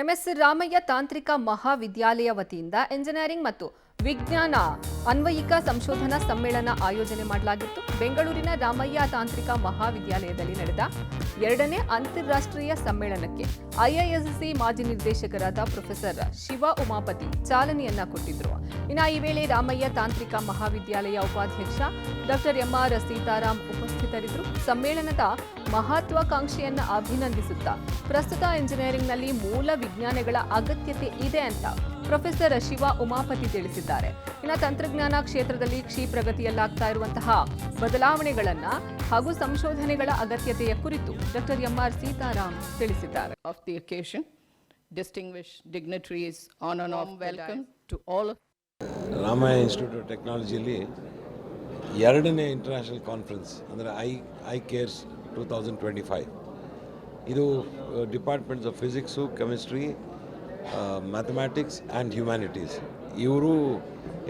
MS Ramaiah ತಾಂತ್ರಿಕ ಮಹಾವಿದ್ಯಾಲಯ ವತಿಯಿಂದ ಎಂಜಿನಿಯರಿಂಗ್ ಮತ್ತು ವಿಜ್ಞಾನ ಅನ್ವಯಿಕ ಸಂಶೋಧನಾ ಸಮ್ಮೇಳನ ಆಯೋಜನೆ ಮಾಡಲಾಗಿತ್ತು. ಬೆಂಗಳೂರಿನ ರಾಮಯ್ಯ ತಾಂತ್ರಿಕ ಮಹಾವಿದ್ಯಾಲಯದಲ್ಲಿ ನಡೆದ ಎರಡನೇ ಅಂತಾರಾಷ್ಟ್ರೀಯ ಸಮ್ಮೇಳನಕ್ಕೆ ಐಐಎಸ್ಸಿ ಮಾಜಿ ನಿರ್ದೇಶಕರಾದ ಪ್ರೊಫೆಸರ್ ಶಿವ ಉಮಾಪತಿ ಚಾಲನೆಯನ್ನ ಕೊಟ್ಟಿದ್ರು. ಈ ವೇಳೆ ರಾಮಯ್ಯ ತಾಂತ್ರಿಕ ಮಹಾವಿದ್ಯಾಲಯ ಉಪಾಧ್ಯಕ್ಷ ಡಾಕ್ಟರ್ ಎಂಆರ್ ಸೀತಾರಾಮ್ ಉಪಸ್ಥಿತರಿದ್ದರು. ಸಮ್ಮೇಳನದ ಮಹತ್ವಾಕಾಂಕ್ಷೆಯನ್ನ ಅಭಿನಂದಿಸುತ್ತಾ ಪ್ರಸ್ತುತ ಎಂಜಿನಿಯರಿಂಗ್ನಲ್ಲಿ ಮೂಲ ವಿಜ್ಞಾನಗಳ ಅಗತ್ಯತೆ ಇದೆ ಅಂತ ಪ್ರೊಫೆಸರ್ ಶಿವ ಉಮಾಪತಿ ತಿಳಿಸಿದ್ದಾರೆ. ತಂತ್ರಜ್ಞಾನ ಕ್ಷೇತ್ರದಲ್ಲಿ ಕ್ಷಿಪ್ರಗತಿಯಲ್ಲಾಗ್ತಾ ಇರುವಂತಹ ಬದಲಾವಣೆಗಳನ್ನ ಹಾಗೂ ಸಂಶೋಧನೆಗಳ ಅಗತ್ಯತೆಯ ಕುರಿತು ಡಾಕ್ಟರ್ ಎಂಆರ್ ಸೀತಾರಾಮ್ ತಿಳಿಸಿದ್ದಾರೆ. Of the occasion, distinguished dignitaries, on and off welcome to all of Ramaiah institute of ಟೆಕ್ನಾಲಜಿಯಲ್ಲಿ ಎರಡನೇ ಇಂಟರ್ನ್ಯಾಷನಲ್ ಕಾನ್ಫರೆನ್ಸ್ ಅಂದರೆ ಐ ಕೇರ್ಸ್ 2025. ಇದು departments of physics, chemistry, mathematics and humanities ಇವರು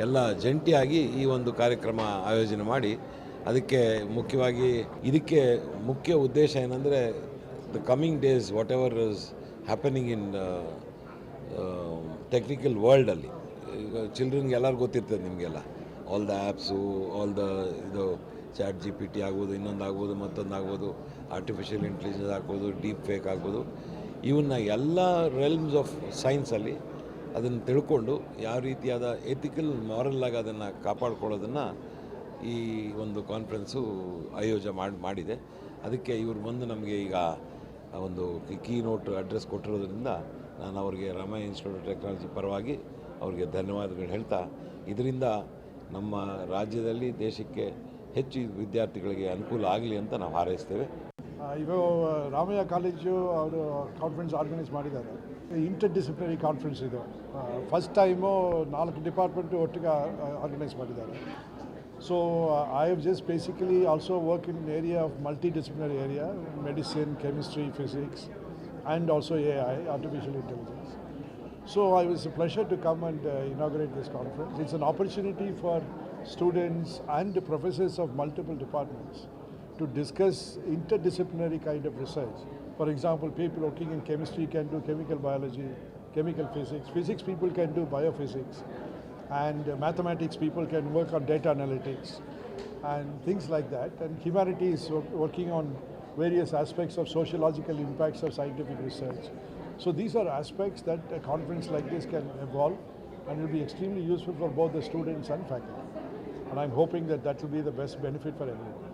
ಎಲ್ಲ ಜಂಟಿಯಾಗಿ ಈ ಒಂದು ಕಾರ್ಯಕ್ರಮ ಆಯೋಜನೆ ಮಾಡಿ ಅದಕ್ಕೆ ಮುಖ್ಯ ಉದ್ದೇಶ ಏನಂದರೆ the coming days whatever is happening in technical ವರ್ಲ್ಡಲ್ಲಿ ಈಗ ಚಿಲ್ಡ್ರನ್ಗೆ ಎಲ್ಲರಿಗೂ ಗೊತ್ತಿರ್ತದೆ, ನಿಮಗೆಲ್ಲ all the apps, all the ಇದು ಚಾಟ್ GPT ಆಗ್ಬೋದು, ಇನ್ನೊಂದು ಮತ್ತೊಂದು ಆಗ್ಬೋದು, ಆರ್ಟಿಫಿಷಿಯಲ್ ಇಂಟೆಲಿಜೆನ್ಸ್ ಆಗ್ಬೋದು, ಡೀಪ್ ಫೇಕ್ ಆಗ್ಬೋದು. ಇವನ್ನ ಎಲ್ಲ ರೆಲ್ಮ್ಸ್ ಆಫ್ ಸೈನ್ಸಲ್ಲಿ ಅದನ್ನು ತಿಳ್ಕೊಂಡು ಯಾವ ರೀತಿಯಾದ ಎಥಿಕಲ್ ಮಾರಲ್ ಆಗಿ ಅದನ್ನು ಕಾಪಾಡ್ಕೊಳ್ಳೋದನ್ನು ಈ ಒಂದು ಕಾನ್ಫರೆನ್ಸು ಮಾಡಿದೆ. ಅದಕ್ಕೆ ಇವರು ಬಂದು ನಮಗೆ ಈಗ ಒಂದು ಕೀ ನೋಟ್ ಅಡ್ರೆಸ್ ಕೊಟ್ಟಿರೋದ್ರಿಂದ ನಾನು ಅವರಿಗೆ ರಾಮಯ್ಯ ಇನ್ಸ್ಟಿಟ್ಯೂಟ್ ಆಫ್ ಟೆಕ್ನಾಲಜಿ ಪರವಾಗಿ ಅವರಿಗೆ ಧನ್ಯವಾದಗಳು ಹೇಳ್ತಾ, ಇದರಿಂದ ನಮ್ಮ ರಾಜ್ಯದಲ್ಲಿ ದೇಶಕ್ಕೆ ಹೆಚ್ಚು ವಿದ್ಯಾರ್ಥಿಗಳಿಗೆ ಅನುಕೂಲ ಆಗಲಿ ಅಂತ ನಾವು ಹಾರೈಸ್ತೇವೆ. ಇವಾಗ ರಾಮಯ್ಯ ಕಾಲೇಜು ಅವರು ಕಾನ್ಫರೆನ್ಸ್ ಆರ್ಗನೈಸ್ ಮಾಡಿದ್ದಾರೆ. ಇಂಟರ್ ಡಿಸಿಪ್ಲಿನರಿ ಕಾನ್ಫರೆನ್ಸ್ ಇದು ಫಸ್ಟ್ ಟೈಮು 4 ಡಿಪಾರ್ಟ್ಮೆಂಟು ಒಟ್ಟಿಗೆ ಆರ್ಗನೈಸ್ ಮಾಡಿದ್ದಾರೆ. So I have just basically also work in area of multi disciplinary area, medicine, chemistry, physics and also AI, artificial intelligence. So it was a pleasure to come and inaugurate this conference. It's an opportunity for students and professors of multiple departments to discuss interdisciplinary kind of research. For example, people working in chemistry can do chemical biology, chemical physics. Physics people can do biophysics. And mathematics people can work on data analytics and things like that. And humanities working on various aspects of sociological impacts of scientific research. So these are aspects that a conference like this can evolve and will be extremely useful for both the students and faculty. And I'm hoping that will be the best benefit for everyone.